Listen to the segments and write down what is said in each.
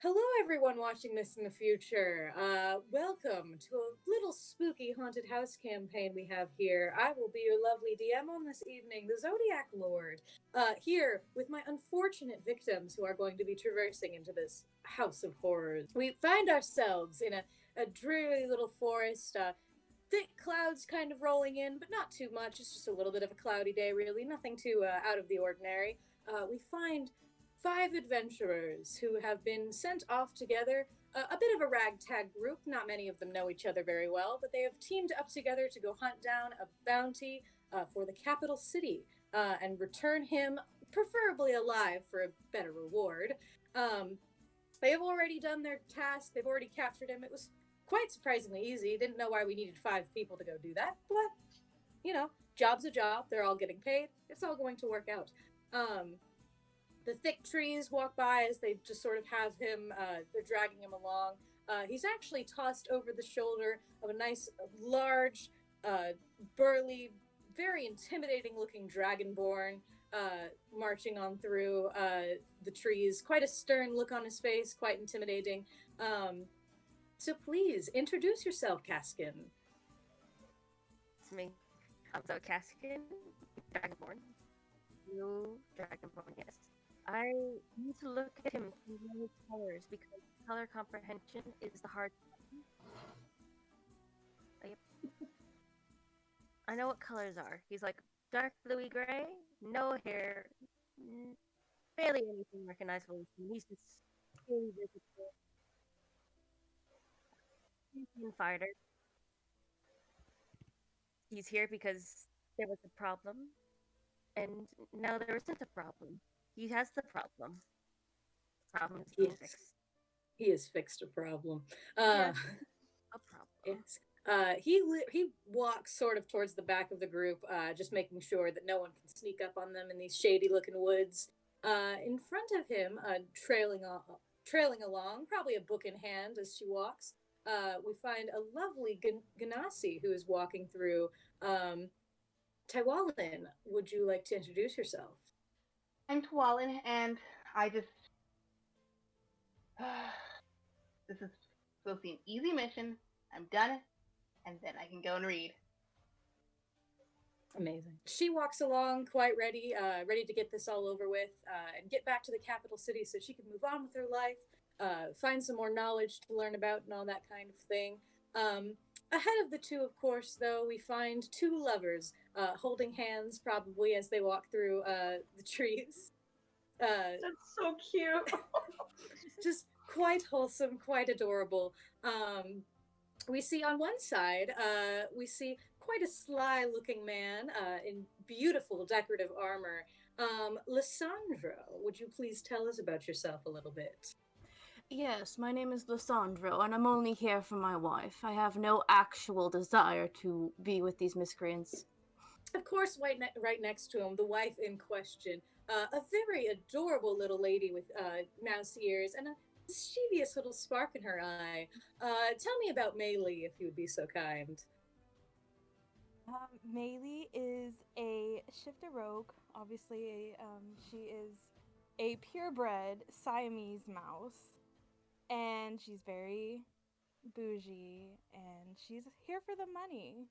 Hello, everyone watching this in the future. Welcome to a little spooky haunted house campaign we have here. I will be your lovely DM on this evening, the TheZodiacLord, here with my unfortunate victims who are going to be traversing into this house of horrors. We find ourselves in a dreary little forest, thick clouds kind of rolling in, but not too much. It's just a little bit of a cloudy day, really. Nothing too out of the ordinary. We find 5 adventurers who have been sent off together, a bit of a ragtag group. Not many of them know each other very well, but they have teamed up together to go hunt down a bounty for the capital city and return him, preferably alive, for a better reward. They have already done their task. They've already captured him. It was quite surprisingly easy. Didn't know why we needed 5 people to go do that, but, job's a job. They're all getting paid. It's all going to work out. The thick trees walk by as they just sort of have him, they're dragging him along. He's actually tossed over the shoulder of a nice, large, burly, very intimidating looking dragonborn, marching on through the trees. Quite a stern look on his face, quite intimidating. So please, introduce yourself, Kaskan. It's me. So Kaskan, Dragonborn. You, Dragonborn, yes. I need to look at him through many colors because color comprehension is the hard one. Yep. I know what colors are. He's like dark bluey gray, no hair, barely anything recognizable. He's just really visible. Fighter. He's here because there was a problem, and now there isn't a problem. He has the problem. The problem is being fixed. He has fixed a problem. Yes, a problem. Yes. He walks sort of towards the back of the group, just making sure that no one can sneak up on them in these shady-looking woods. In front of him, trailing along, probably a book in hand as she walks, we find a lovely Ganassi who is walking through. Tylwalyn, would you like to introduce yourself? I'm Tylwalyn, and I just... this is supposed to be an easy mission. I'm done, and then I can go and read. Amazing. She walks along quite ready to get this all over with and get back to the capital city so she can move on with her life, find some more knowledge to learn about and all that kind of thing. Ahead of the two, of course, though, we find 2 lovers holding hands, probably, as they walk through the trees. That's so cute. Just quite wholesome, quite adorable. We see on one side, we see quite a sly-looking man in beautiful decorative armor. Lisandro, would you please tell us about yourself a little bit? Yes, my name is Lisandro, and I'm only here for my wife. I have no actual desire to be with these miscreants. Of course, right next to him, the wife in question, a very adorable little lady with mouse ears and a mischievous little spark in her eye. Tell me about Maylee, if you would be so kind. Maylee is a shifter rogue. Obviously, she is a purebred Siamese mouse. And she's very bougie, and she's here for the money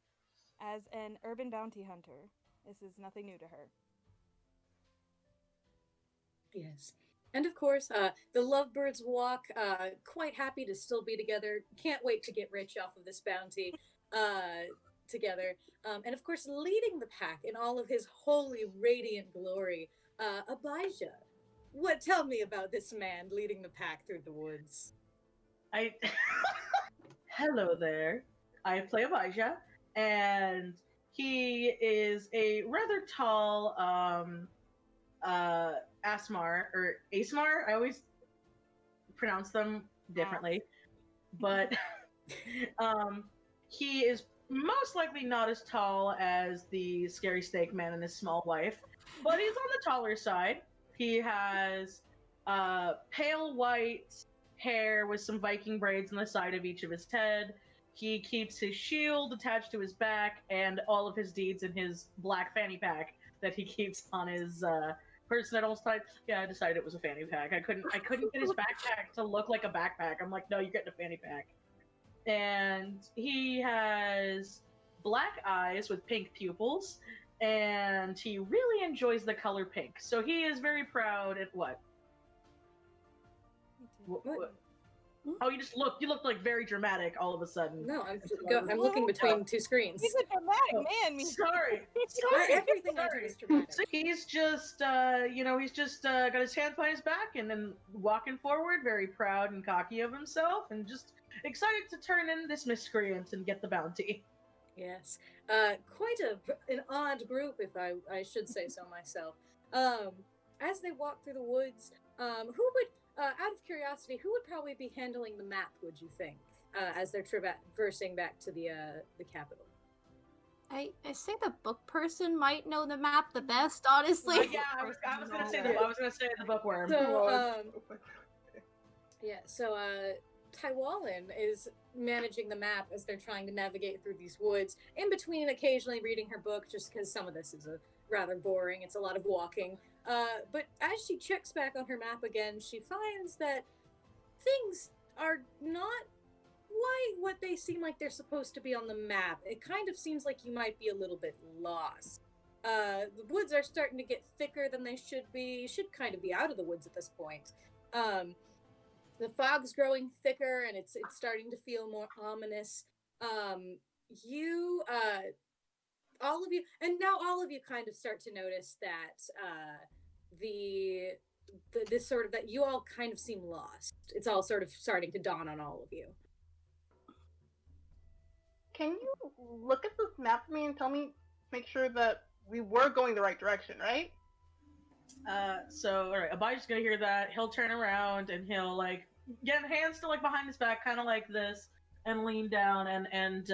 as an urban bounty hunter. This is nothing new to her. Yes. And of course, the lovebirds walk, quite happy to still be together. Can't wait to get rich off of this bounty together. And of course, leading the pack in all of his holy, radiant glory, Abijah. Tell me about this man leading the pack through the woods. Hello there. I play Abijah, and he is a rather tall Asmar, or Asmar. I always pronounce them differently. But he is most likely not as tall as the scary snake man and his small wife, but he's on the taller side. He has pale white hair with some Viking braids on the side of each of his head. He keeps his shield attached to his back and all of his deeds in his black fanny pack that he keeps on his person that almost died. Yeah, I decided it was a fanny pack. I couldn't get his backpack to look like a backpack. I'm like, no, you're getting a fanny pack. And he has black eyes with pink pupils, and he really enjoys the color pink. So he is very proud at what? What? Oh, you look like very dramatic all of a sudden. No, I'm looking between two screens. He's a dramatic man. Sorry. Everything I do is dramatic. So he's just, got his hands behind his back and then walking forward, very proud and cocky of himself, and just excited to turn in this miscreant and get the bounty. Yes. Quite an odd group, if I should say so myself. As they walk through the woods, who would, out of curiosity, who would probably be handling the map, would you think, as they're traversing back to the capital? I say the book person might know the map the best, honestly. Yeah, I was gonna say the bookworm. So, Tylwalyn is managing the map as they're trying to navigate through these woods, in between occasionally reading her book, just because some of this is rather boring. It's a lot of walking. But as she checks back on her map again, she finds that things are not quite what they seem like they're supposed to be on the map. It kind of seems like you might be a little bit lost. The woods are starting to get thicker than they should be. You should kind of be out of the woods at this point. The fog's growing thicker, and it's starting to feel more ominous. All of you kind of start to notice that this sort of, that you all kind of seem lost. It's all sort of starting to dawn on all of you. Can you look at this map for me and make sure that we were going the right direction, right? So, alright, Abijah's gonna hear that. He'll turn around and he'll, like, get hands still, like, behind his back, kind of like this, and lean down, and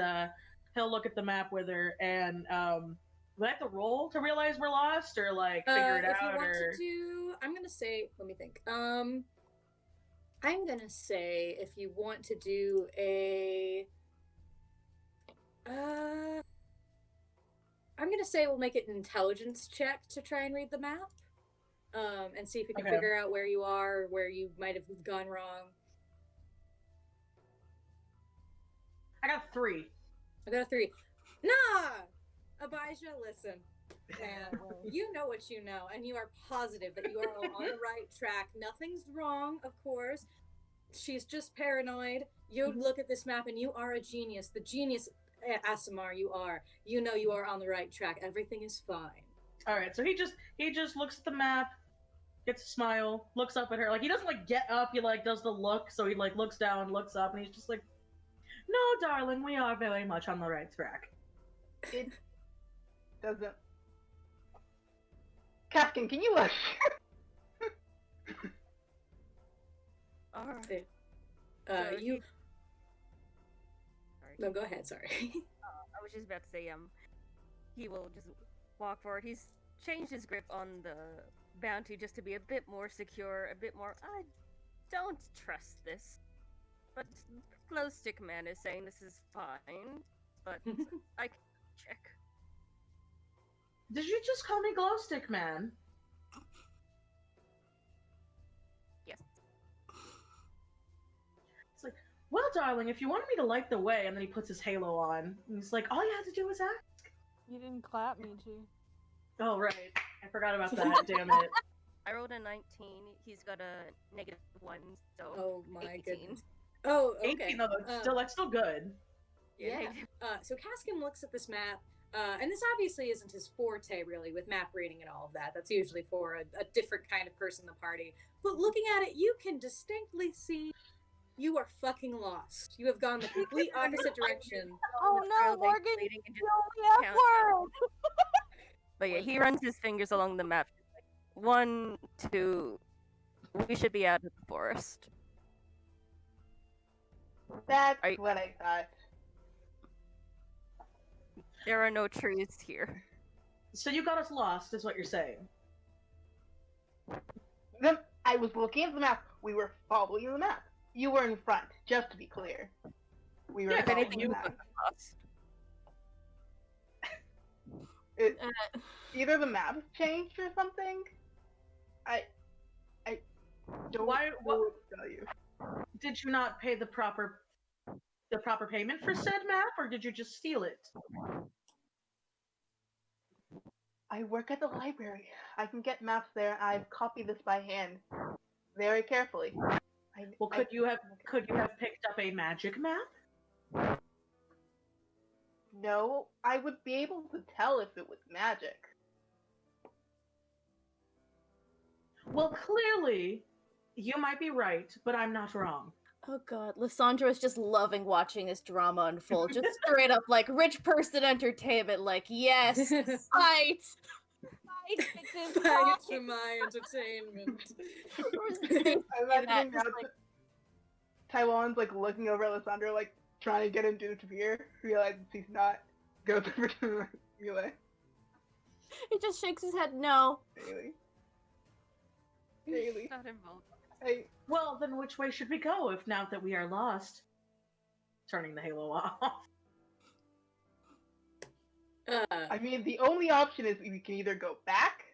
he'll look at the map with her, and, do I have to roll to realize we're lost, or, like, figure it out, if you want or... to do... I'm gonna say... Let me think. I'm gonna say if you want to do a... I'm gonna say we'll make it an intelligence check to try and read the map. And see if you can figure out where you are, where you might have gone wrong. I got 3. I got a 3. Nah! Abijah, listen. And you know what you know, and you are positive that you are on the right track. Nothing's wrong, of course. She's just paranoid. You look at this map and you are a genius. The genius, Asimar, you are. You know you are on the right track. Everything is fine. Alright, so he just looks at the map, gets a smile, looks up at her. Like, he doesn't, like, get up, he, like, does the look, so he, like, looks down, looks up, and he's just like, no, darling, we are very much on the right track. It doesn't... Kaskan, can you look? Alright. You... Sorry. No, go ahead, sorry. I was just about to say, he will just walk forward. He's changed his grip on the bounty just to be a bit more secure, a bit more, I don't trust this. But Glow Stick Man is saying this is fine, but I can check. Did you just call me Glow Stick Man? Yes. It's like, well, darling, if you wanted me to light the way, and then he puts his halo on, and he's like, all you had to do was ask. You didn't clap, Michie. Oh, right. I forgot about that, damn it. I rolled a 19. He's got a -1, so Oh my 18. goodness. Oh, okay. 18, though, that's still good. Yeah. So Kaskan looks at this map, and this obviously isn't his forte, really, with map reading and all of that. That's usually for a different kind of person in the party. But looking at it, you can distinctly see you are fucking lost. You have gone the complete opposite direction. Oh no, Morgan, you only have word! But yeah, he runs his fingers along the map. 1, 2, we should be out of the forest. That's what I thought. There are no trees here. So you got us lost, is what you're saying. I was looking at the map. We were following the map. You were in front, just to be clear. We were If following anything, the you map. got lost. Either the map changed or something. I don't Why? know What? what to tell you. Did you not pay the proper payment for said map, or did you just steal it? I work at the library. I can get maps there. I've copied this by hand, very carefully. Well, could you have picked up a magic map? No, I would be able to tell if it was magic. Well, clearly, you might be right, but I'm not wrong. Oh god, Lisandro is just loving watching this drama unfold. Just straight up like rich person entertainment, like, yes, fight! Fight, bitches, Fight fight! for my entertainment. I'm that, imagining now just like- Tylwalyn's like looking over at Lisandro, like trying to get him to interfere, realizes he's not, goes over to Melee. He just shakes his head, no. Maylee. Not involved. Hey, Well, then which way should we go if now that we are lost? Turning the halo off. I mean, the only option is we can either go back,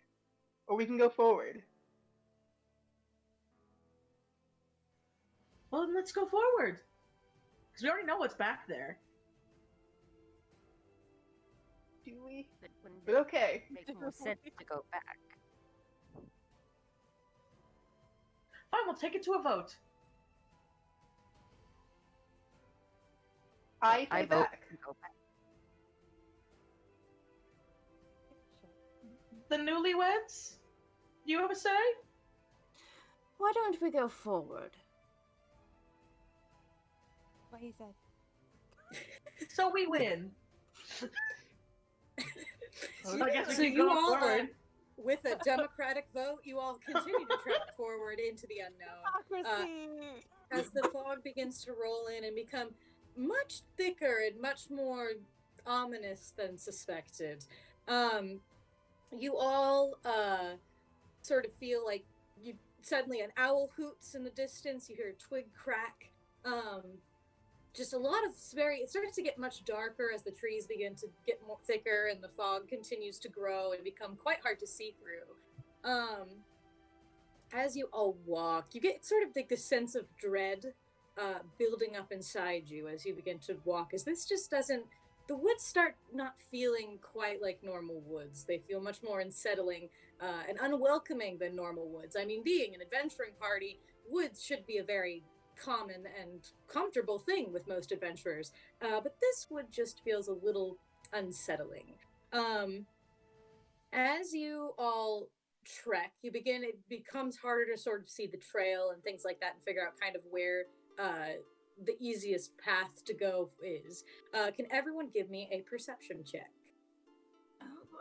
or we can go forward. Well, then let's go forward. Because we already know what's back there. Do we? It wouldn't But okay. make more sense to go back. Fine, we'll take it to a vote. I say vote back. to go back. The newlyweds? Do you have a say? Why don't we go forward? What he said. So we win. I guess we So keep you going all, forward. with a democratic vote, you all continue to trek forward into the unknown. Hypocrisy! As the fog begins to roll in and become much thicker and much more ominous than suspected, you all sort of feel like you suddenly an owl hoots in the distance. You hear a twig crack. Just a lot of it starts to get much darker as the trees begin to get more thicker and the fog continues to grow and become quite hard to see through. As you all walk, you get sort of like this sense of dread building up inside you as you begin to walk, as this just doesn't, the woods start not feeling quite like normal woods. They feel much more unsettling and unwelcoming than normal woods. I mean, being an adventuring party, woods should be a very common and comfortable thing with most adventurers, but this wood just feels a little unsettling. As you all trek, it becomes harder to sort of see the trail and things like that and figure out kind of where the easiest path to go is. Can everyone give me a perception check? Oh boy.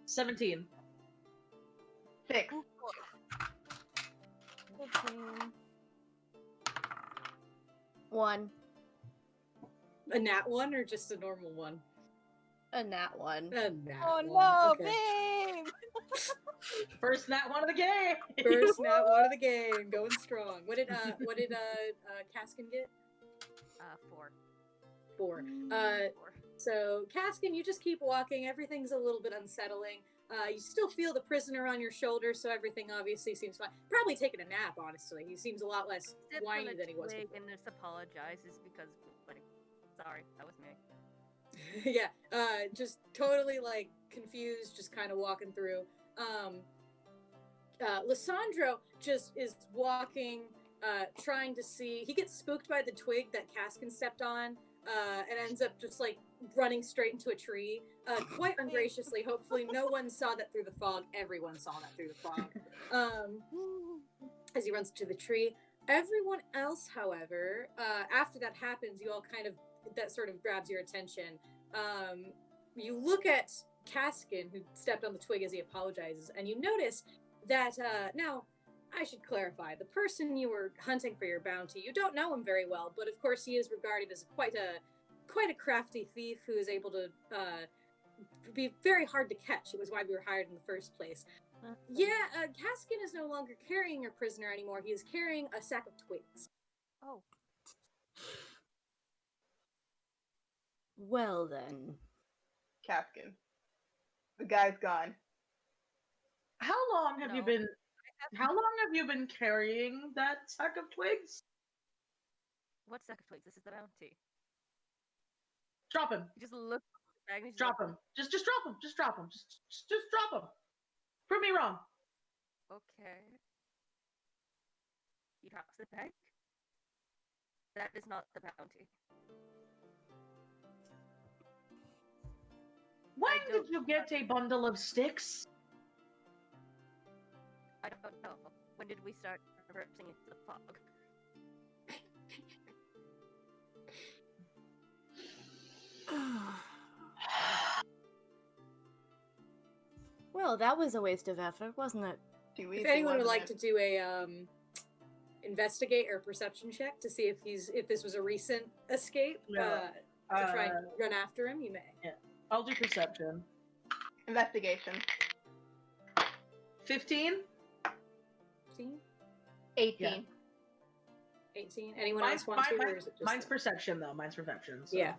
17. 6. 15. 1. A nat one or just a normal one? A nat 1. A nat Oh one. no, Okay. babe! First nat one of the game. First nat one of the game, going strong. What did Kaskan get? 4. 4. 4. So Kaskan, you just keep walking. Everything's a little bit unsettling. You still feel the prisoner on your shoulder, so everything obviously seems fine. Probably taking a nap, honestly. He seems a lot less Steps on whiny a than he was twig before. and just apologizes because, like, sorry, that was me. Yeah, just totally like confused, just kind of walking through. Lisandro just is walking, trying to see. He gets spooked by the twig that Kaskan stepped on, and ends up just like running straight into a tree. Quite ungraciously. Hopefully, no one saw that through the fog. Everyone saw that through the fog. As he runs to the tree. Everyone else, however, after that happens, you all kind of, that sort of grabs your attention. You look at Kaskan, who stepped on the twig as he apologizes, and you notice that, now, I should clarify, the person you were hunting for your bounty, you don't know him very well, but of course he is regarded as quite a crafty thief who is able to be very hard to catch. It was why we were hired in the first place. Kaskan is no longer carrying your prisoner anymore. He is carrying a sack of twigs. Oh. Well then. Kaskan. The guy's gone. How long have you No. been? How long have you been carrying that sack of twigs? What sack of twigs? This is the bounty. Drop him. You just look at the bag and he's Drop like, him. Just drop him. Just drop him. Just drop him. Prove me wrong. okay. He drops the bag. That is not the bounty. When I did don't- you get a bundle of sticks? I don't know. When did we start reversing into the fog? Well, that was a waste of effort, wasn't it? Too If easy, anyone would wasn't like it? to do a investigate or perception check to see if this was a recent escape, Yeah. to try and run after him, you may. I'll do perception. Investigation. 15? 15? 18. Yeah. 18? Anyone else want to, or is it just Mine's the- perception, though. Mine's perception. So. Yeah.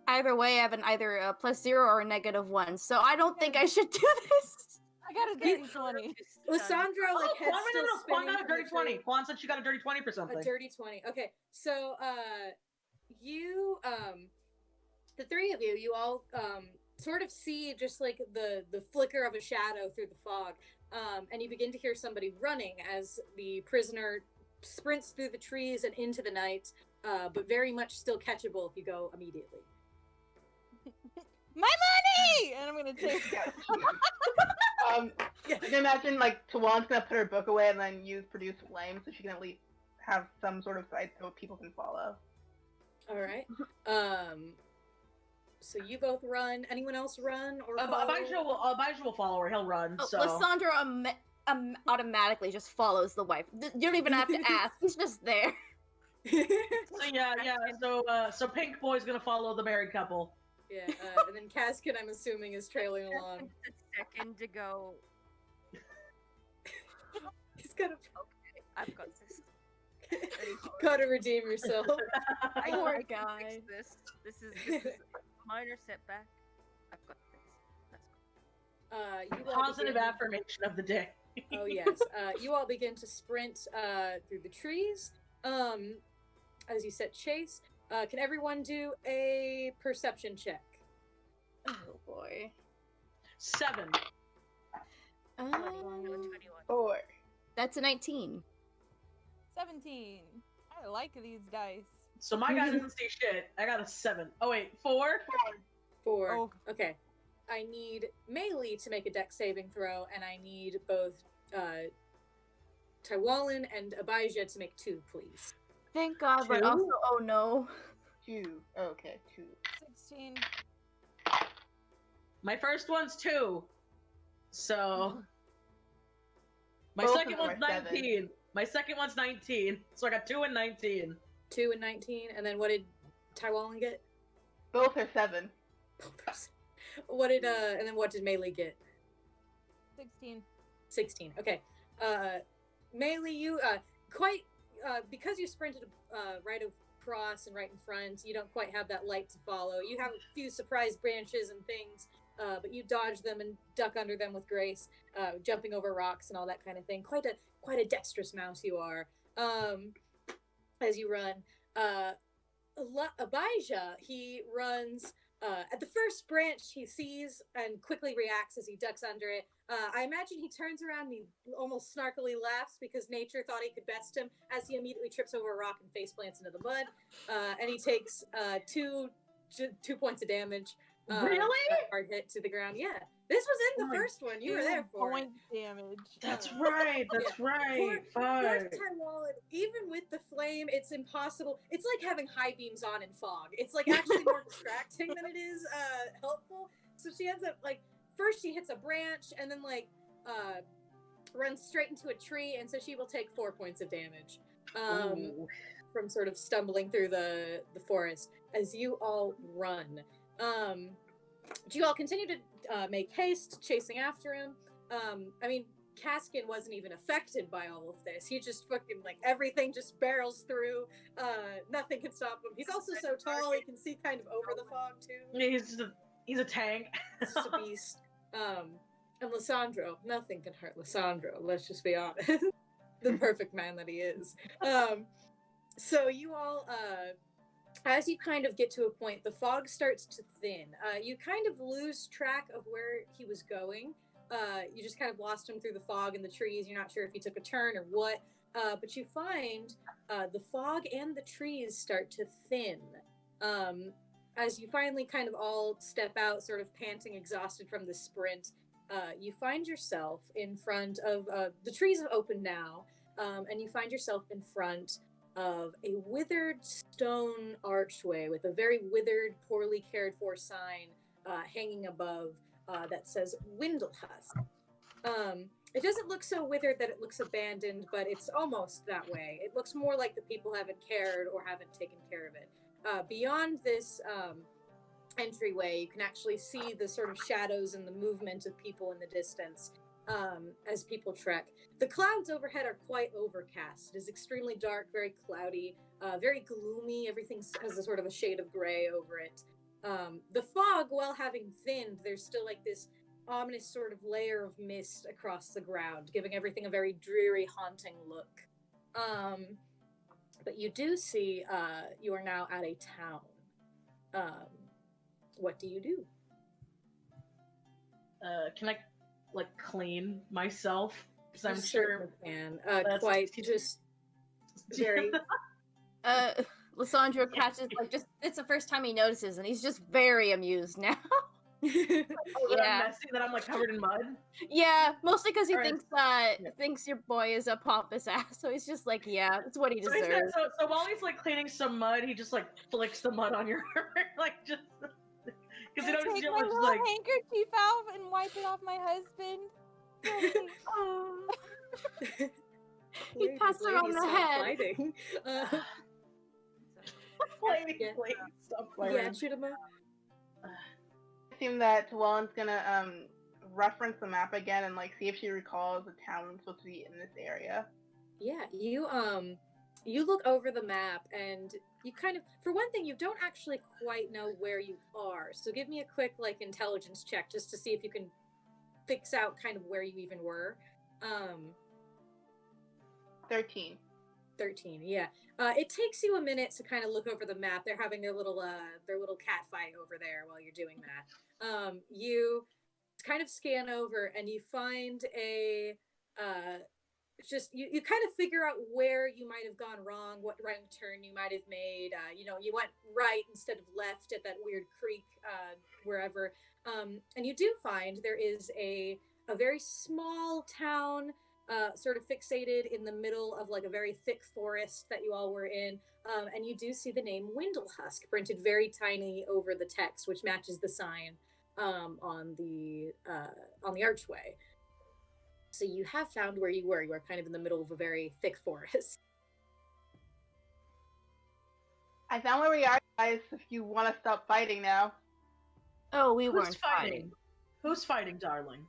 Either way, I have an either a +0 or a -1, so I don't think I should do this. I got a dirty 20. Lisandro, like, Oh, head Quan, still Quan spinning got a from dirty the 20. tree. Quan said she got a dirty 20 for something. A dirty 20. Okay, so you the three of you all sort of see just like the flicker of a shadow through the fog, and you begin to hear somebody running as the prisoner sprints through the trees and into the night, but very much still catchable if you go immediately. My money! And I'm gonna take it. You can imagine, like, Tylwalyn's gonna put her book away and then use Produce Flame so she can at least have some sort of site so people can follow. All right. So you both run. Anyone else run or follow? Abijah will follow her. He'll run. Oh, So. Lisandro automatically just follows the wife. You don't even have to ask. He's just there. So yeah. So Pink Boy's gonna follow the married couple. Yeah, and then Kaskan, I'm assuming, is trailing along. A second to go. He's gotta I've got this. gotta redeem yourself. I Poor can guy. fix this. This is a minor setback. I've got this. Let's go. You all Positive begin- affirmation of the day. Oh yes. You all begin to sprint through the trees. As you set chase. Can everyone do a perception check? Oh boy. 7. 21. 4. That's a 19. 17. I like these dice. So my guy doesn't see shit. I got a 7. Oh wait, 4. 4. Oh. Okay. I need Maylee to make a dex saving throw, and I need both Tylwalyn and Abijah to make 2, please. Thank God, but 2? also, oh no. 2. Okay, 2. 16. My first one's 2. So my Both second of them one's are 7. 19. My second one's 19. So I got 2 and 19. 2 and 19, and then what did Tylwalyn get? Both are 7. What did and then what did Maylee get? 16. 16. Okay. Maylee, you because you sprinted right across and right in front, you don't quite have that light to follow. You have a few surprise branches and things, but you dodge them and duck under them with grace, jumping over rocks and all that kind of thing. Quite a dexterous mouse you are. As you run, Abijah, he runs. At the first branch he sees and quickly reacts as he ducks under it. I imagine he turns around and he almost snarkily laughs because nature thought he could best him as he immediately trips over a rock and face plants into the mud. And he takes 2 points of damage. Really? Hard hit to the ground. Yeah. This was in the first one. You were there for it. Point damage. That's right. That's right. Poor Fuck. Tylwalyn, even with the flame, it's impossible. It's like having high beams on in fog. It's like actually more distracting than it is helpful. So she ends up like first she hits a branch and then like runs straight into a tree, and so she will take 4 points of damage Ooh. from sort of stumbling through the forest as you all run. Do you all continue to make haste, chasing after him? I mean, Kaskan wasn't even affected by all of this. He just fucking, like, everything just barrels through. Nothing can stop him. He's also so tall, he can see kind of over the fog, too. Yeah, he's a tank. He's just a beast. And Lisandro, nothing can hurt Lisandro, let's just be honest. The perfect man that he is. So you all, as you kind of get to a point, the fog starts to thin. You kind of lose track of where he was going. You just kind of lost him through the fog and the trees. You're not sure if he took a turn or what. But you find the fog and the trees start to thin. As you finally kind of all step out, sort of panting, exhausted from the sprint, you find yourself in front of, the trees have opened now, and you find yourself in front of a withered stone archway with a very withered, poorly cared for sign hanging above that says Windlehusk. It doesn't look so withered that it looks abandoned, but it's almost that way. It looks more like the people haven't cared or haven't taken care of it. Beyond this entryway, you can actually see the sort of shadows and the movement of people in the distance as people trek. The clouds overhead are quite overcast. It is extremely dark, very cloudy, very gloomy. Everything has a sort of a shade of gray over it. The fog, while having thinned, there's still like this ominous sort of layer of mist across the ground, giving everything a very dreary, haunting look. But you do see you are now at a town. What do you do? Can I, like, clean myself? Because I'm sure sure... can. Quite just very... Lisandro catches, like, just, it's the first time he notices, and he's just very amused now. Oh, that I'm messy, that I'm, like, covered in mud? Yeah, mostly because he Right. thinks your boy is a pompous ass, so he's just like, yeah, that's what he deserves. So while he's, like, cleaning some mud, he just, like, flicks the mud on your arm, like, just... Because I take my little handkerchief out and wipe it off my husband. He pats her on the head. Fighting. Stop fighting. Yeah, Chidinma. I assume that Tylwalyn's gonna reference the map again and like see if she recalls the town that's supposed to be in this area. Yeah, you look over the map and you kind of, for one thing, you don't actually quite know where you are. So give me a quick like intelligence check just to see if you can fix out kind of where you even were. 13. 13, yeah. It takes you a minute to kind of look over the map. They're having their little cat fight over there while you're doing that. You kind of scan over and you find a you kind of figure out where you might have gone wrong, what right turn you might have made. You went right instead of left at that weird creek wherever. And you do find there is a very small town sort of fixated in the middle of like a very thick forest that you all were in. And you do see the name Windlehusk printed very tiny over the text, which matches the sign on the archway. So you have found where you were. You were kind of in the middle of a very thick forest. I found where we are, guys, if you want to stop fighting now. Oh, we Who's weren't fighting. Who's fighting, darling?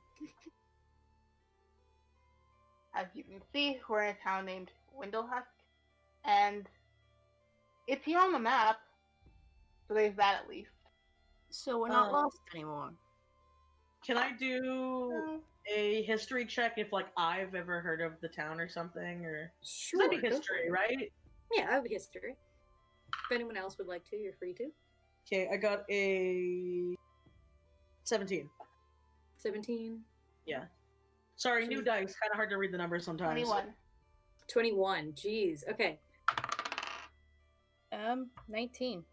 As you can see, we're in a town named Windlehusk, and it's here on the map, so there's that at least. So we're not lost anymore. Can I do a history check if, like, I've ever heard of the town or something? Or Sure. That'd be history, right? Yeah, that would be history. If anyone else would like to, you're free to. Okay, I got a 17. 17. Yeah. Sorry, new dice. Kind of hard to read the numbers sometimes. 21. 21. Jeez. Okay. 19. 19.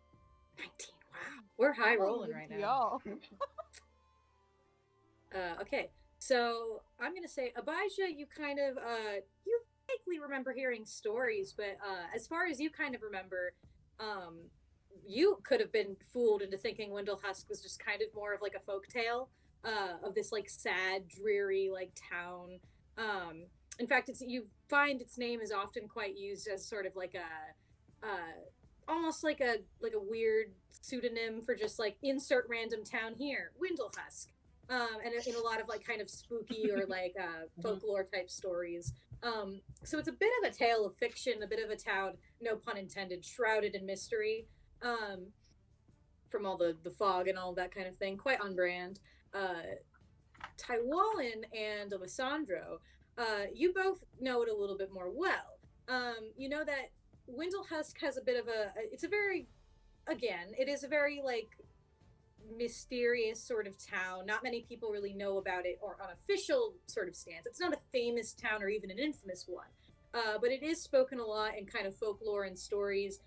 Wow. We're high rolling right now. Y'all. Okay. So I'm going to say, Abijah, you kind of, you vaguely remember hearing stories, but as far as you kind of remember, you could have been fooled into thinking Windlehusk was just kind of more of like a folktale of this like sad, dreary like town. In fact, you find its name is often quite used as sort of like a almost like a weird pseudonym for just like insert random town here, Windlehusk. and in a lot of like kind of spooky or like folklore type stories. So it's a bit of a tale of fiction, a bit of a town, no pun intended, shrouded in mystery, from all the fog and all that kind of thing. Quite on brand. Tylwalyn and Lisandro, you both know it a little bit more well. You know that Windlehusk has a bit of it's a very, again, it is a very like mysterious sort of town. Not many people really know about it or on official sort of stance. It's not a famous town or even an infamous one, but it is spoken a lot in kind of folklore and stories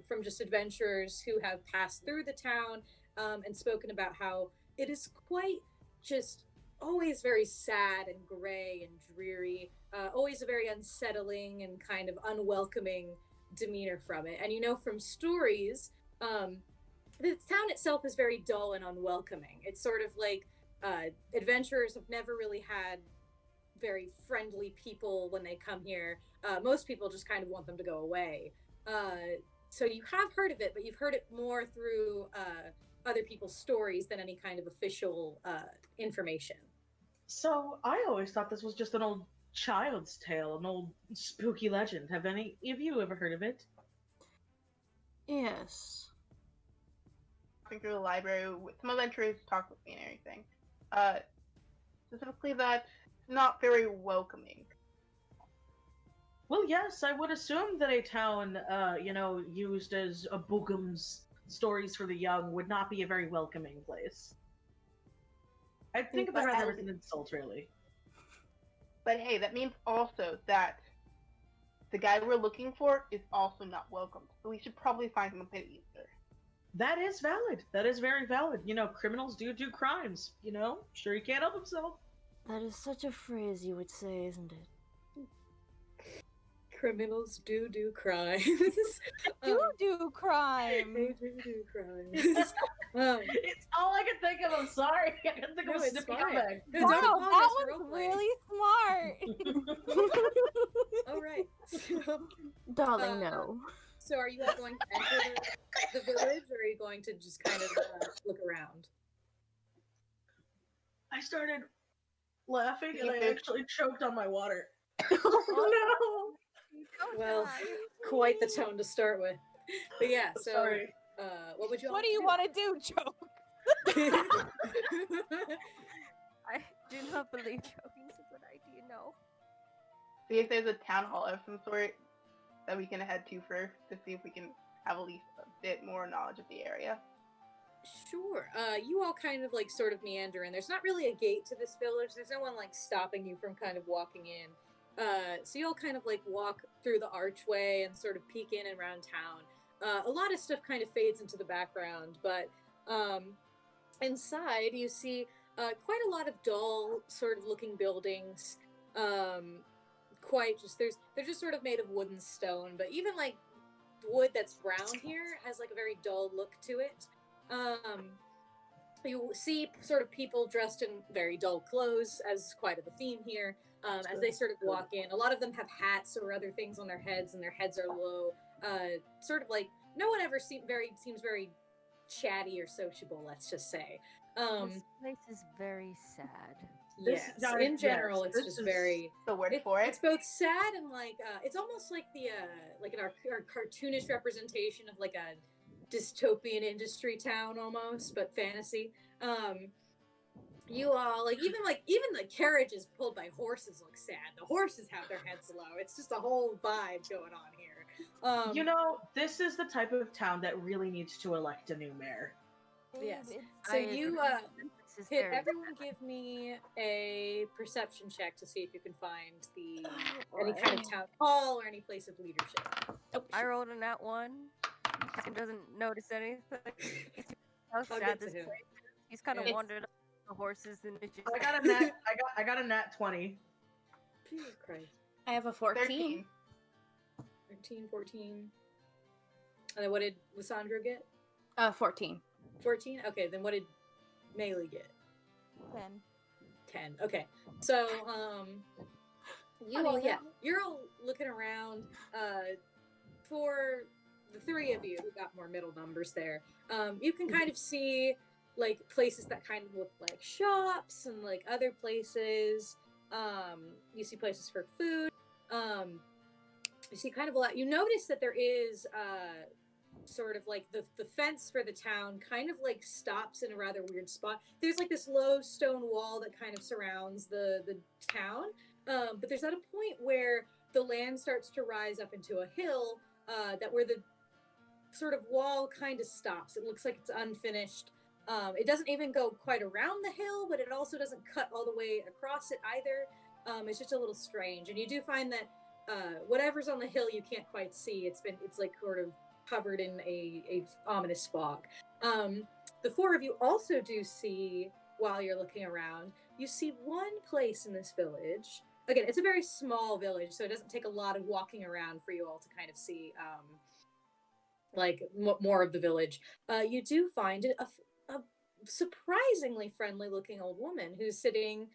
from just adventurers who have passed through the town, and spoken about how it is quite just always very sad and gray and dreary, always a very unsettling and kind of unwelcoming demeanor from it. And you know from stories, the town itself is very dull and unwelcoming. It's sort of like adventurers have never really had very friendly people when they come here. Most people just kind of want them to go away. So you have heard of it, but you've heard it more through other people's stories than any kind of official information. So I always thought this was just an old child's tale, an old spooky legend. Have any of you ever heard of it? Yes. Through the library with some adventurers, talk with me and everything. Specifically that not very welcoming. Well, yes, I would assume that a town, used as a bookums, stories for the young, would not be a very welcoming place. I think of it rather as an insult, really. But hey, that means also that the guy we're looking for is also not welcome. So we should probably find him a bit easier. That is valid. That is very valid. Criminals do crimes. Sure he can't help himself. That is such a phrase you would say, isn't it? Criminals do crimes. do crime. They do crimes. It's all I can think of. I'm sorry. I couldn't think of a snippy comeback. No, wow, that was really smart. All right. So, Darling, no. So are you all going to enter the village, or are you going to just kind of look around? I started laughing and I actually choked on my water. Oh Well, quite the tone to start with. But yeah, so sorry. What would you? What do you want to do, Joe? I do not believe choking is a good idea, no. See if there's a town hall of some sort that we can head to first to see if we can have at least a bit more knowledge of the area. Sure. You all kind of like sort of meander in. There's not really a gate to this village. There's no one like stopping you from kind of walking in. So you all kind of like walk through the archway and sort of peek in and around town. A lot of stuff kind of fades into the background, but inside you see quite a lot of dull sort of looking buildings. They're just sort of made of wood and stone, but even like wood that's brown here has like a very dull look to it. You see sort of people dressed in very dull clothes, as quite of a theme here, as they sort of walk in. A lot of them have hats or other things on their heads, and their heads are low. Sort of like, no one ever seems very chatty or sociable, let's just say. This place is very sad. Yes, in general, it's just very. The word for it. It's both sad and like it's almost like the like our cartoonish representation of like a dystopian industry town almost, but fantasy. You all even the carriages pulled by horses look sad. The horses have their heads low. It's just a whole vibe going on here. This is the type of town that really needs to elect a new mayor. Yes. So everyone give me a perception check to see if you can find any kind of town hall or any place of leadership. Oh, I rolled a nat 1. He doesn't notice anything. How sad this place is. He's kind of wandered up the horses and I got a nat 20. Jesus Christ. I have a 14. 13, 14. And then what did Lisandro get? 14. 14? Okay, then what did Maylee get? 10. 10. Okay. So, you're all looking around. For the three of you who got more middle numbers there, you can kind of see like places that kind of look like shops and like other places. You see places for food. You see kind of a lot. You notice that there is sort of like the fence for the town kind of like stops in a rather weird spot. There's like this low stone wall that kind of surrounds the town, but there's at a point where the land starts to rise up into a hill that where the sort of wall kind of stops. It looks like it's unfinished. It doesn't even go quite around the hill, but it also doesn't cut all the way across it either. It's just a little strange, and you do find that whatever's on the hill you can't quite see. It's like sort of covered in a ominous fog. The four of you also do see, while you're looking around, you see one place in this village. Again, it's a very small village, so it doesn't take a lot of walking around for you all to kind of see like more of the village. You do find a surprisingly friendly looking old woman who's sitting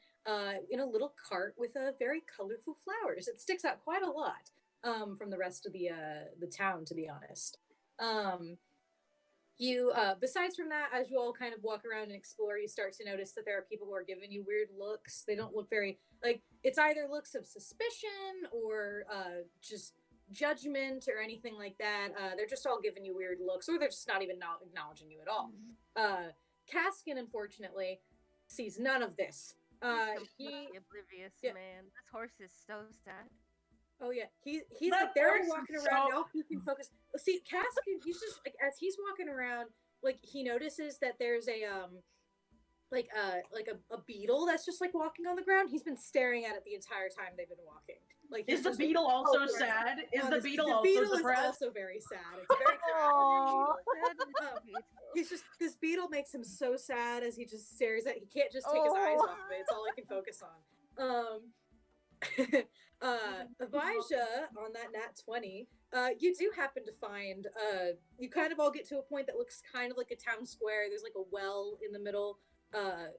in a little cart with a very colorful flowers. It sticks out quite a lot from the rest of the town, to be honest. You besides from that, as you all kind of walk around and explore, you start to notice that there are people who are giving you weird looks. They don't look very like, it's either looks of suspicion or just judgment or anything like that. They're just all giving you weird looks, or they're just not even acknowledging you at all. Kaskan, unfortunately, sees none of this. He oblivious, man. This horse is so sad. Oh yeah, he's like, they're all walking around now. He can focus. See, Kaskan, he's just like, as he's walking around, like he notices that there's a like a beetle that's just like walking on the ground. He's been staring at it the entire time they've been walking. Like, is the beetle also sad? Is the beetle also depressed? The beetle is also very sad. It's a very sad. He's just, this beetle makes him so sad as he just stares at. He can't just take his eyes off of it. It's all he can focus on. Abijah, on that nat 20, you do happen to find, you kind of all get to a point that looks kind of like a town square. There's like a well in the middle,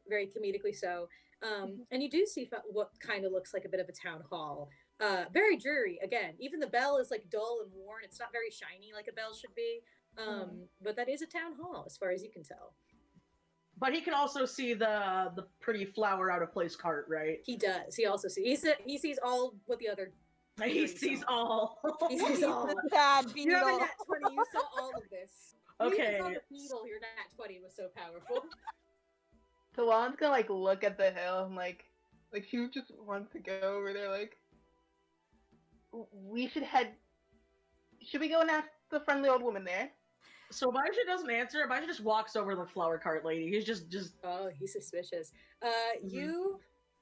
very comedically so. And you do see what kind of looks like a bit of a town hall. Very dreary, again. Even the bell is like dull and worn. It's not very shiny like a bell should be. But that is a town hall, as far as you can tell. But he can also see the pretty flower out of place cart, right? He does. He also sees he sees all what the other. He sees all. He sees all. Bad beetle. You have a nat 20. You saw all of this. Okay. You saw the beetle. Your nat 20 was so powerful. Tylwalyn's gonna like look at the hill and like she just wants to go over there. Like, we should head. Should we go and ask the friendly old woman there? So Abijah doesn't answer. Abijah just walks over to the flower cart lady. He's just. Oh, he's suspicious.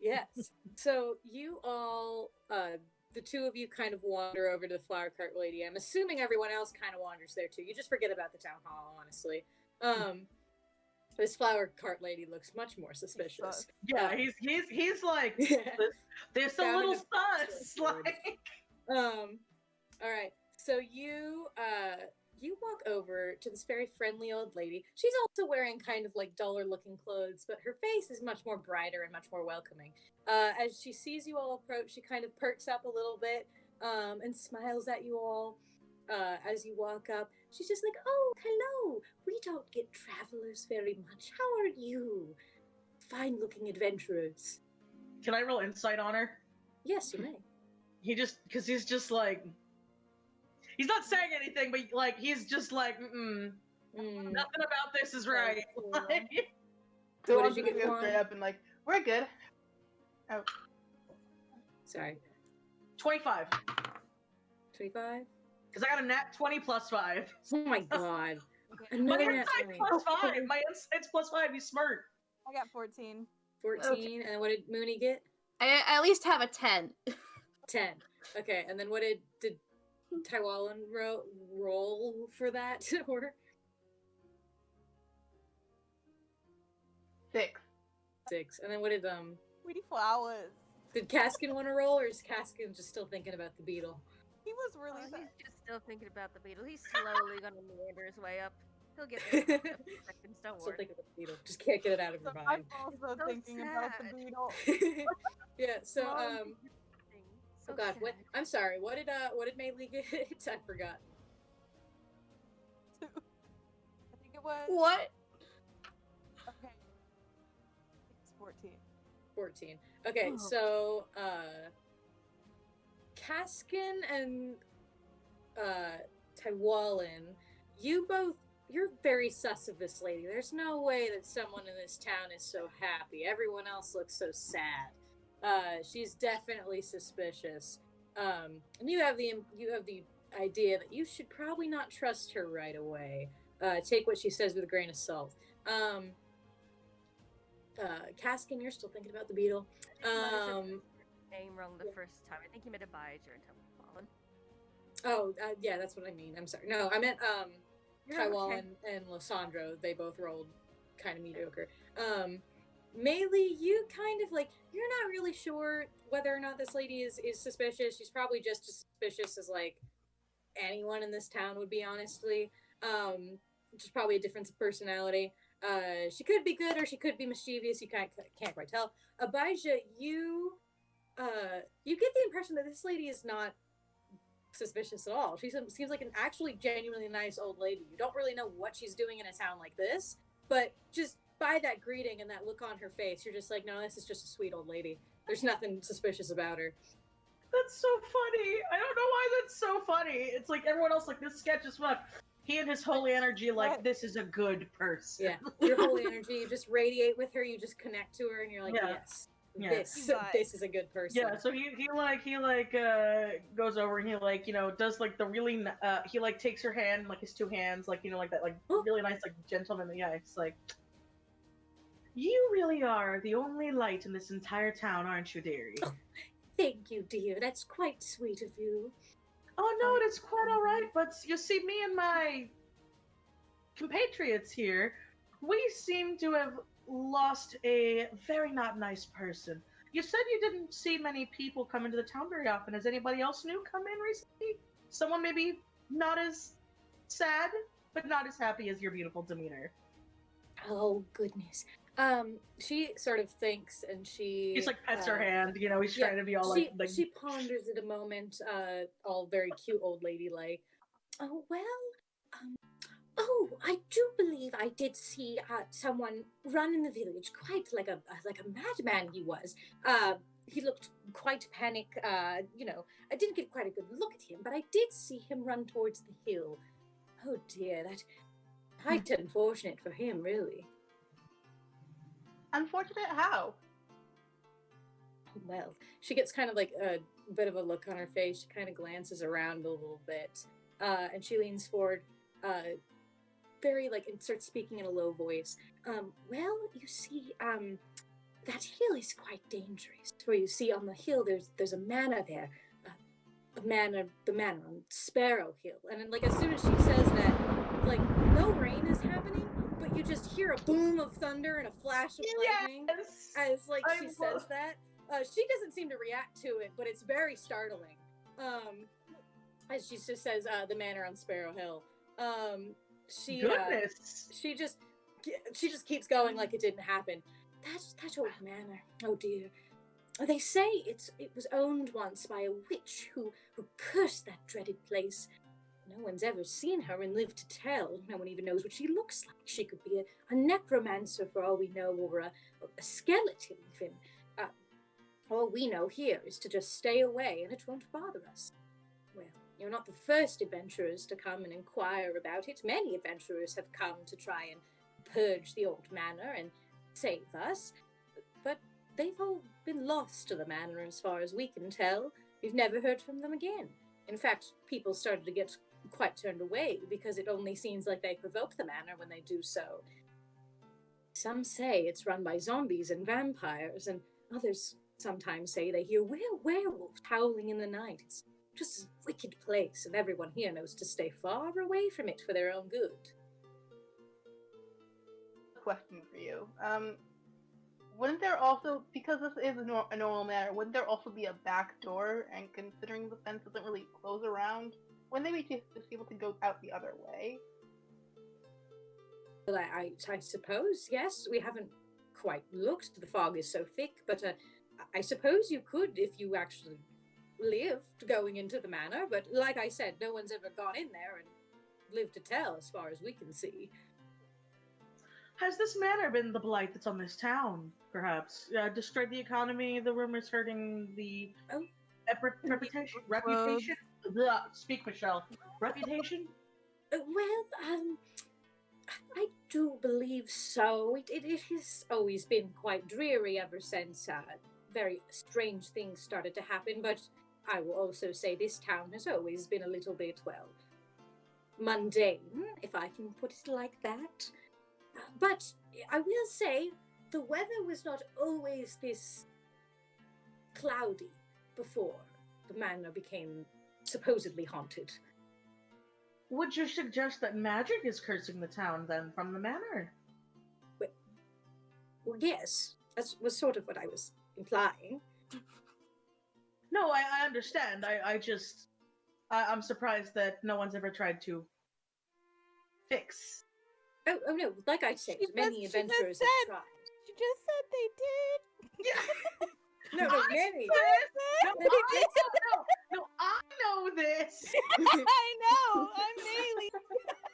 Yes. So you all, the two of you kind of wander over to the flower cart lady. I'm assuming everyone else kind of wanders there too. You just forget about the town hall, honestly. This flower cart lady looks much more suspicious. Yeah, he's like, there's a little sus. Like, all right. So you walk over to this very friendly old lady. She's also wearing kind of like duller looking clothes, but her face is much more brighter and much more welcoming. As she sees you all approach, she kind of perks up a little bit and smiles at you all as you walk up. She's just like, "Oh, hello. We don't get travelers very much. How are you? Fine looking adventurers." Can I roll insight on her? Yes, you may. Because he's just like, he's not saying anything, but like he's just like, nothing about this is right. Like, so what did you get straight up and like, we're good. Oh, sorry. 25. 25. Because I got a nat 20 plus 5. Oh my god. My insight plus 5. My insight's plus 5. He's smart. I got 14. 14. Okay. And what did Moony get? I at least have a 10. 10. Okay. And then what did Tylwalyn roll for that? Or 6. 6. And then what did Pretty flowers. Did Kaskan want to roll, or is Kaskan just still thinking about the beetle? He was really sad. He's just still thinking about the beetle. He's slowly gonna meander his way up. He'll get there in a couple seconds, don't Still worry. thinking about the beetle. Just can't get it out of her I'm mind. also So thinking about the beetle. Yeah, so So oh god, sad. what I'm sorry, what did Maylee get? I forgot. I think it was. What? 14. Okay, Oh. so Kaskan and Tylwalyn, you're very sus of this lady. There's no way that someone in this town is so happy. Everyone else looks so sad. She's definitely suspicious. And you have the idea that you should probably not trust her right away. Take what she says with a grain of salt. Kaskan, you're still thinking about the beetle. Name wrong the first time. I think you meant Abijah or Tylwalyn. Oh, yeah, that's what I mean. I'm sorry. No, I meant Tylwalyn okay. and Lisandro. They both rolled kind of mediocre. Maylee, you kind of like, you're not really sure whether or not this lady is suspicious. She's probably just as suspicious as like anyone in this town would be, honestly. Just probably a difference of personality. She could be good or she could be mischievous. You can't quite tell. Abijah, you get the impression that this lady is not suspicious at all. She seems like an actually genuinely nice old lady. You don't really know what she's doing in a town like this, but just by that greeting and that look on her face, you're just like, no, this is just a sweet old lady. There's nothing suspicious about her. That's so funny. I don't know why that's so funny. It's like everyone else, like, this sketch is fun. He and his holy energy, like, this is a good person. Yeah, your holy energy, you just radiate with her, you just connect to her, and you're like, yes. Yeah. This is a good person. Yeah, so he goes over and he like, you know, does like the really he like takes her hand, like his two hands, like, you know, like that, like really nice, like gentleman. Yeah, it's like, you really are the only light in this entire town, aren't you, dearie? Oh, thank you, dear. That's quite sweet of you. Oh no, it's quite all right. But you see, me and my compatriots here, we seem to have lost a very not nice person. You said you didn't see many people come into the town very often. Has anybody else new come in recently? Someone maybe not as sad, but not as happy as your beautiful demeanor. Oh, goodness. She sort of thinks, and he's like pets her hand, you know, he's trying to be all like... She ponders it a moment, all very cute old lady like, oh, well, oh, I do believe I did see someone run in the village, quite like a madman he was. He looked quite panic. You know, I didn't get quite a good look at him, but I did see him run towards the hill. Oh dear, that's quite unfortunate for him, really. Unfortunate how? Well, she gets kind of like a bit of a look on her face. She kind of glances around a little bit, and she leans forward, very like, and starts speaking in a low voice. Well, you see, that hill is quite dangerous. For you see, on the hill, there's a manor there, the manor on Sparrowhill. And then, like, as soon as she says that, like, no rain is happening, but you just hear a boom of thunder and a flash of lightning as like she says that. She doesn't seem to react to it, but it's very startling. As she just says, the manor on Sparrowhill. She just keeps going like it didn't happen. That old manor. Oh dear. They say it was owned once by a witch who cursed that dreaded place. No one's ever seen her and lived to tell. No one even knows what she looks like. She could be a necromancer for all we know, or a skeleton even. All we know here is to just stay away and it won't bother us. Well, you're not the first adventurers to come and inquire about it. Many adventurers have come to try and purge the old manor and save us, but they've all been lost to the manor as far as we can tell. We've never heard from them again. In fact, people started to get quite turned away because it only seems like they provoke the manor when they do so. Some say it's run by zombies and vampires, and others sometimes say they hear werewolves howling in the night. It's just a wicked place, and everyone here knows to stay far away from it for their own good. Question for you. Wouldn't there also, because this is a normal manor, wouldn't there also be a back door? And considering the fence doesn't really close around, wouldn't they be just able to go out the other way? Well, I suppose, yes. We haven't quite looked. The fog is so thick, but I suppose you could if you actually lived going into the manor. But like I said, no one's ever gone in there and lived to tell as far as we can see. Has this manor been the blight that's on this town, perhaps? Destroyed the economy, the rumors hurting the reputation? Speak, Michelle. Reputation? I do believe so. It has always been quite dreary ever since very strange things started to happen, but I will also say this town has always been a little bit, well, mundane, if I can put it like that. But I will say the weather was not always this cloudy before the manor became supposedly haunted. Would you suggest that magic is cursing the town, then, from the manor? Well, yes, that was sort of what I was implying. No, I understand. I'm surprised that no one's ever tried to fix. Oh no, like I said, many adventurers have tried. She just said they did. Yeah. No, many. No, I know this. I know. I'm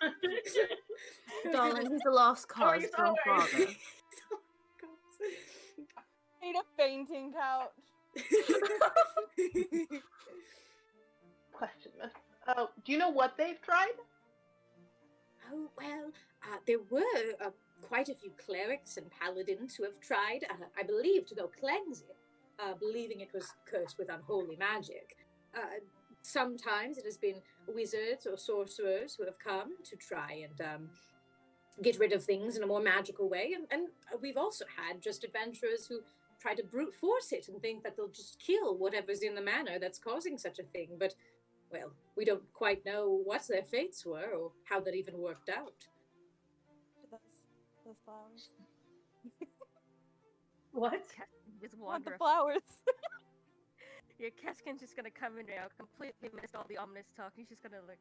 Maylee. Darling, he's a lost cause. Don't bother. Made a fainting couch. Question this. Do you know what they've tried? Oh, well, there were quite a few clerics and paladins who have tried, I believe, to go cleanse it, believing it was cursed with unholy magic. Sometimes it has been wizards or sorcerers who have come to try and get rid of things in a more magical way, and we've also had just adventurers who try to brute force it and think that they'll just kill whatever's in the manor that's causing such a thing, but, well, we don't quite know what their fates were or how that even worked out. Those flowers. What? Just Want the wander. flowers. Your Kaskan's just gonna come in now, completely missed all the ominous talk. He's just gonna look.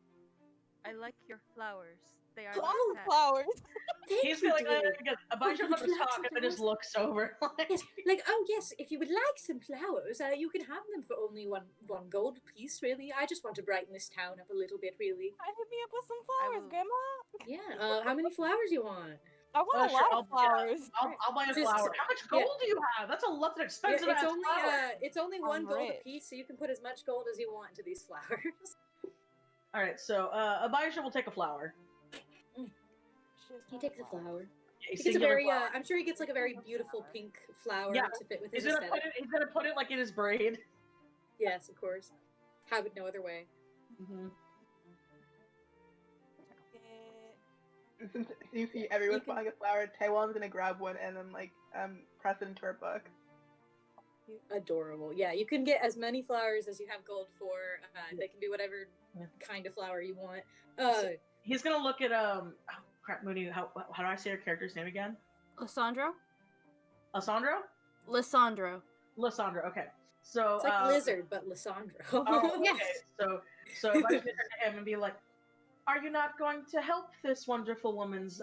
I like your flowers. They are not sad. Flowers. He's like, Abijah let us talk, and then just looks over. Yes, like, oh yes, if you would like some flowers, you can have them for only one gold piece, really. I just want to brighten this town up a little bit, really. Hit me up with some flowers, Grandma. Yeah, how many flowers you want? I want a lot of flowers. I'll buy a flower. How much gold do you have? That's an expensive it's ass only flower. it's only one gold rich. a piece, so you can put as much gold as you want into these flowers. All right, so Abijah will take a flower. He takes a flower. Yeah, He gets a very I'm sure he gets like a very beautiful pink flower Yeah, to fit with his he's gonna aesthetic. he's gonna put it like in his braid. Yes, of course. Have it no other way. Mm-hmm. You see everyone's buying a flower. Tylwalyn's gonna grab one and then press it into her book. Adorable. Yeah, you can get as many flowers as you have gold for. They can be whatever kind of flower you want. He's gonna look at crap, Moony. How do I say your character's name again? Lisandro? Lisandro. Okay. So it's like lizard, but Lisandro. Oh, okay. So if I just turn to him and be like, "Are you not going to help this wonderful woman's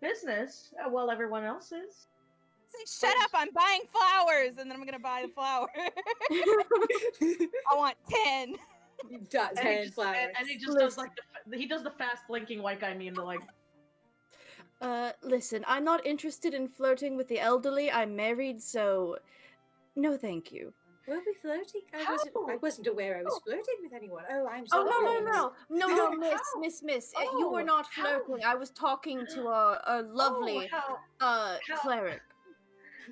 business while everyone else is?" Say, shut up! I'm buying flowers, and then I'm gonna buy the flower. I want 10. 10 flowers. And he just does he does the fast blinking white guy meme. Listen, I'm not interested in flirting with the elderly. I'm married, so no, thank you. Were we flirting? I wasn't aware I was flirting with anyone. Oh, I'm sorry. No, miss. You were not flirting. I was talking to a lovely cleric.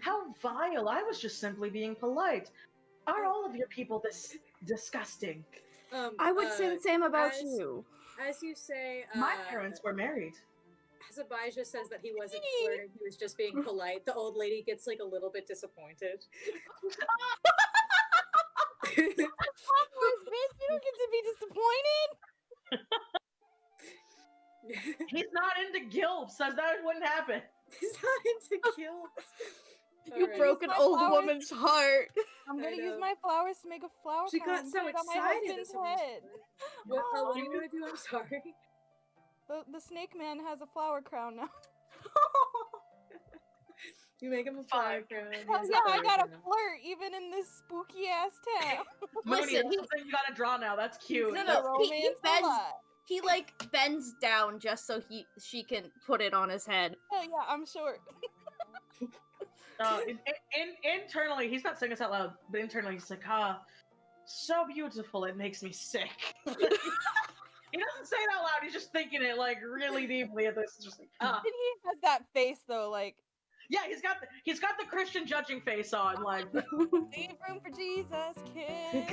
How vile! I was just simply being polite. Are all of your people this disgusting? I would say the same about you. As you say, my parents were married. As Abijah says that he wasn't flirting, he was just being polite, the old lady gets like a little bit disappointed. You don't get to be disappointed. He's not into gilf, so that wouldn't happen. He's not into gilf. You broke an old woman's heart. I'm gonna use my flowers to make a flower. She got so excited. What do you want to do? I'm sorry. The snake man has a flower crown now. You make him a flower crown. Hell yeah, I gotta flirt even in this spooky ass town. Moony, that's something you gotta draw now. That's cute. No, he like bends down just so she can put it on his head. Oh yeah, I'm short. Internally, he's not saying this out loud, but internally he's like, so beautiful, it makes me sick. He doesn't say it out loud, he's just thinking it, like, really deeply at this. Just like, And he has that face, though, like... Yeah, he's got the Christian judging face on, like... Leave room for Jesus, kids!